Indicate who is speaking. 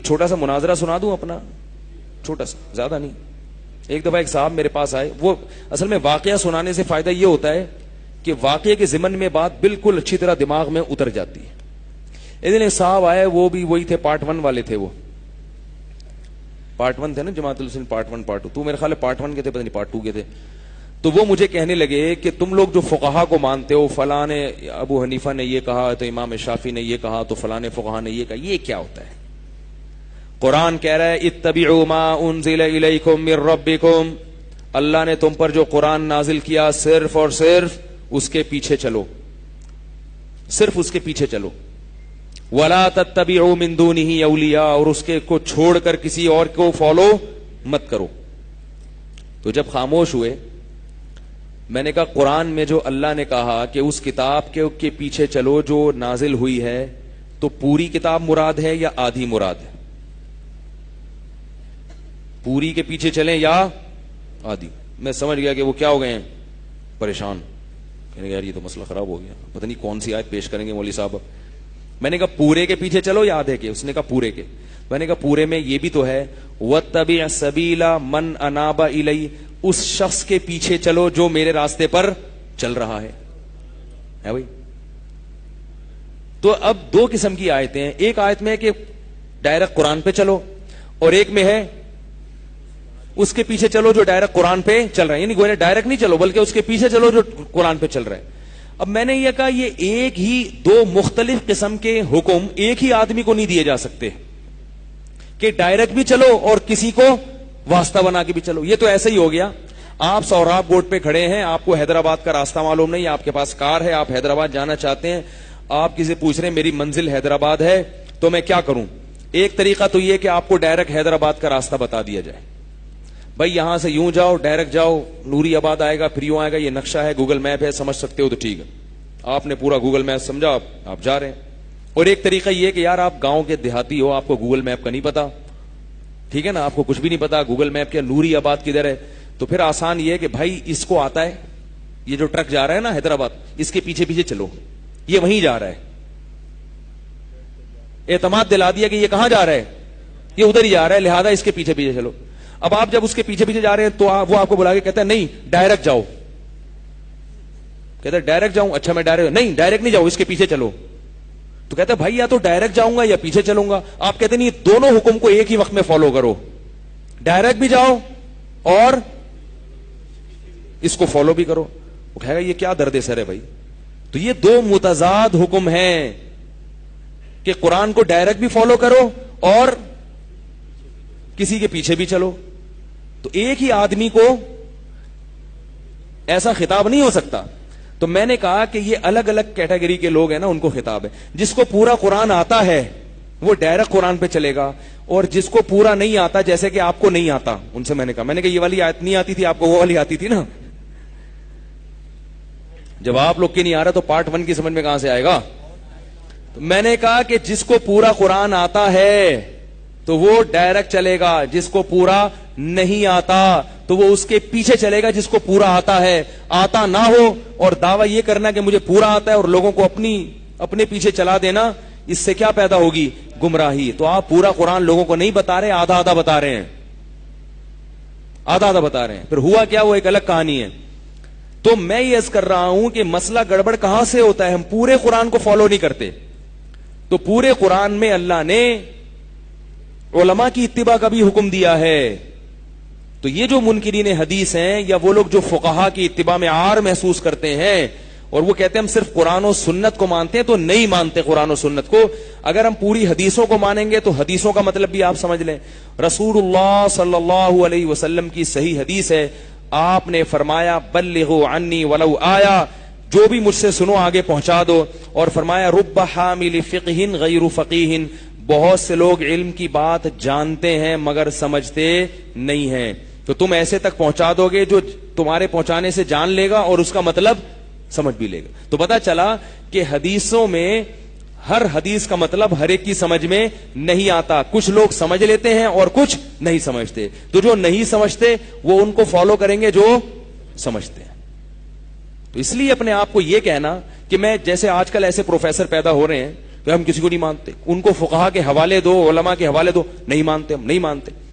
Speaker 1: چھوٹا سا مناظرہ سنا دوں اپنا, چھوٹا سا, زیادہ نہیں. ایک دفعہ ایک صاحب میرے پاس آئے. وہ اصل میں واقعہ سنانے سے فائدہ یہ ہوتا ہے کہ واقعے کے ضمن میں بات بالکل اچھی طرح دماغ میں اتر جاتی ہے. ایک دن ایک صاحب آئے, وہ بھی وہی تھے, پارٹ 1 والے تھے. وہ پارٹ 1 تھے نا جماعت المسلمین, پارٹ 1 پارٹ 2. تو میرے خیال ہے پارٹ 1 کے تھے, پتہ نہیں پارٹ 2 کے تھے. تو وہ مجھے کہنے لگے کہ تم لوگ جو فقہا کو مانتے ہو, فلاں نے ابو حنیفہ نے یہ کہا, تو امام شافعی نے یہ کہا, تو فلاں فقہا نے یہ کہا, یہ کیا ہوتا ہے؟ قرآن کہہ رہا ہے اتبعوا ما انزل الیکم من ربکم, اللہ نے تم پر جو قرآن نازل کیا صرف اور صرف اس کے پیچھے چلو, صرف اس کے پیچھے چلو. ولا تتبعوا من دونہ اولیاء, اور اس کے کو چھوڑ کر کسی اور کو فالو مت کرو. تو جب خاموش ہوئے, میں نے کہا قرآن میں جو اللہ نے کہا کہ اس کتاب کے پیچھے چلو جو نازل ہوئی ہے, تو پوری کتاب مراد ہے یا آدھی مراد ہے؟ پوری کے پیچھے چلیں یا آدھی؟ میں سمجھ گیا کہ وہ کیا ہو گئے ہیں, پریشان. کہنے یار یہ تو مسئلہ خراب ہو گیا, پتہ نہیں کون سی آیت پیش کریں گے مولوی صاحب. میں نے کہا پورے کے پیچھے چلو یا آدھے کے؟ اس نے کہا پورے کے. میں نے کہا پورے میں یہ بھی تو ہے وَاتَّبِعْ سَبِيلَ مَنْ أَنَابَ إِلَيَّ, اس شخص کے پیچھے چلو جو میرے راستے پر چل رہا ہے بھائی. تو اب دو قسم کی آیتیں ہیں. ایک آیت میں ہے کہ ڈائریکٹ قرآن پہ چلو, اور ایک میں ہے اس کے پیچھے چلو جو ڈائریکٹ قرآن پہ چل رہا ہے. یعنی گویا ڈائریکٹ نہیں چلو بلکہ اس کے پیچھے چلو جو قرآن پہ چل رہا ہے. اب میں نے یہ کہا یہ ایک ہی دو مختلف قسم کے حکم ایک ہی آدمی کو نہیں دیے جا سکتے کہ ڈائریکٹ بھی چلو اور کسی کو واسطہ بنا کے بھی چلو. یہ تو ایسا ہی ہو گیا, آپ سوراب روڈ پہ کھڑے ہیں, آپ کو حیدرآباد کا راستہ معلوم نہیں, آپ کے پاس کار ہے, آپ حیدرآباد جانا چاہتے ہیں, آپ کسی پوچھ رہے ہیں میری منزل حیدرآباد ہے تو میں کیا کروں. ایک طریقہ تو یہ کہ آپ کو ڈائریکٹ حیدرآباد کا راستہ بتا دیا جائے, بھائی یہاں سے یوں جاؤ, ڈائریکٹ جاؤ, نوری آباد آئے گا, پھر یوں آئے گا, یہ نقشہ ہے, گوگل میپ ہے, سمجھ سکتے ہو تو ٹھیک ہے, آپ نے پورا گوگل میپ سمجھا, آپ جا رہے ہیں. اور ایک طریقہ یہ کہ یار آپ گاؤں کے دیہاتی ہو, آپ کو گوگل میپ کا نہیں پتا, ٹھیک ہے نا, آپ کو کچھ بھی نہیں پتا گوگل میپ کے نوری آباد کدھر ہے, تو پھر آسان یہ کہ بھائی اس کو آتا ہے, یہ جو ٹرک جا رہا ہے نا حیدرآباد, اس کے پیچھے پیچھے چلو, یہ وہیں جا رہا ہے. اعتماد دلا دیا کہ یہ کہاں جا رہا ہے, یہ ادھر ہی جا رہا ہے, لہذا اس کے پیچھے پیچھے چلو. اب آپ جب اس کے پیچھے پیچھے جا رہے ہیں تو وہ آپ کو بلا کے کہتا ہے نہیں ڈائریکٹ جاؤ. کہتا ہے ڈائریکٹ جاؤں, اچھا میں ڈائریکٹ, نہیں ڈائریکٹ نہیں جاؤ, اس کے پیچھے چلو. تو کہتا ہے بھائی یا تو ڈائریکٹ جاؤں گا یا پیچھے چلوں گا. آپ کہتے ہیں نہیں, دونوں حکم کو ایک ہی وقت میں فالو کرو, ڈائریکٹ بھی جاؤ اور اس کو فالو بھی کرو. وہ کہے گا یہ کیا درد سر ہے بھائی. تو یہ دو متضاد حکم ہیں کہ قرآن کو ڈائریکٹ بھی فالو کرو اور کسی کے پیچھے بھی چلو. تو ایک ہی آدمی کو ایسا خطاب نہیں ہو سکتا. تو میں نے کہا کہ یہ الگ الگ کیٹیگری کے لوگ ہیں نا, ان کو خطاب ہے. جس کو پورا قرآن آتا ہے وہ ڈائریکٹ قرآن پہ چلے گا, اور جس کو پورا نہیں آتا جیسے کہ آپ کو نہیں آتا, ان سے میں نے کہا یہ والی آیت نہیں آتی تھی آپ کو, وہ والی آتی تھی نا. جب آپ لوگ کی نہیں آ رہا تو پارٹ 1 کی سمجھ میں کہاں سے آئے گا. تو میں نے کہا کہ جس کو پورا قرآن آتا ہے تو وہ ڈائریکٹ چلے گا, جس کو پورا نہیں آتا تو وہ اس کے پیچھے چلے گا جس کو پورا آتا ہے. آتا نہ ہو اور دعویٰ یہ کرنا کہ مجھے پورا آتا ہے اور لوگوں کو اپنے پیچھے چلا دینا, اس سے کیا پیدا ہوگی, گمراہی. تو آپ پورا قرآن لوگوں کو نہیں بتا رہے, آدھا آدھا بتا رہے ہیں, آدھا آدھا بتا رہے ہیں. پھر ہوا کیا, وہ ایک الگ کہانی ہے. تو میں یہ عرض کر رہا ہوں کہ مسئلہ گڑبڑ کہاں سے ہوتا ہے, ہم پورے قرآن کو فالو نہیں کرتے. تو پورے قرآن میں اللہ نے علماء کی اتباع کا بھی حکم دیا ہے. تو یہ جو منکرین حدیث ہیں یا وہ لوگ جو فقہا کی اتباع میں عار محسوس کرتے ہیں اور وہ کہتے ہیں ہم صرف قرآن و سنت کو مانتے ہیں, تو نہیں مانتے قرآن و سنت کو. اگر ہم پوری حدیثوں کو مانیں گے تو حدیثوں کا مطلب بھی آپ سمجھ لیں. رسول اللہ صلی اللہ علیہ وسلم کی صحیح حدیث ہے, آپ نے فرمایا بلغوا عنی ولو آیا, جو بھی مجھ سے سنو آگے پہنچا دو. اور فرمایا رب حامل فقہ غیر فقیہ, بہت سے لوگ علم کی بات جانتے ہیں مگر سمجھتے نہیں ہیں, تو تم ایسے تک پہنچا دو گے جو تمہارے پہنچانے سے جان لے گا اور اس کا مطلب سمجھ بھی لے گا. تو پتا چلا کہ حدیثوں میں ہر حدیث کا مطلب ہر ایک کی سمجھ میں نہیں آتا. کچھ لوگ سمجھ لیتے ہیں اور کچھ نہیں سمجھتے. تو جو نہیں سمجھتے وہ ان کو فالو کریں گے جو سمجھتے ہیں. تو اس لیے اپنے آپ کو یہ کہنا کہ میں, جیسے آج کل ایسے پروفیسر پیدا ہو رہے ہیں کہ ہم کسی کو نہیں مانتے. ان کو فقہا کے حوالے دو, علماء کے حوالے دو, نہیں مانتے, ہم نہیں مانتے.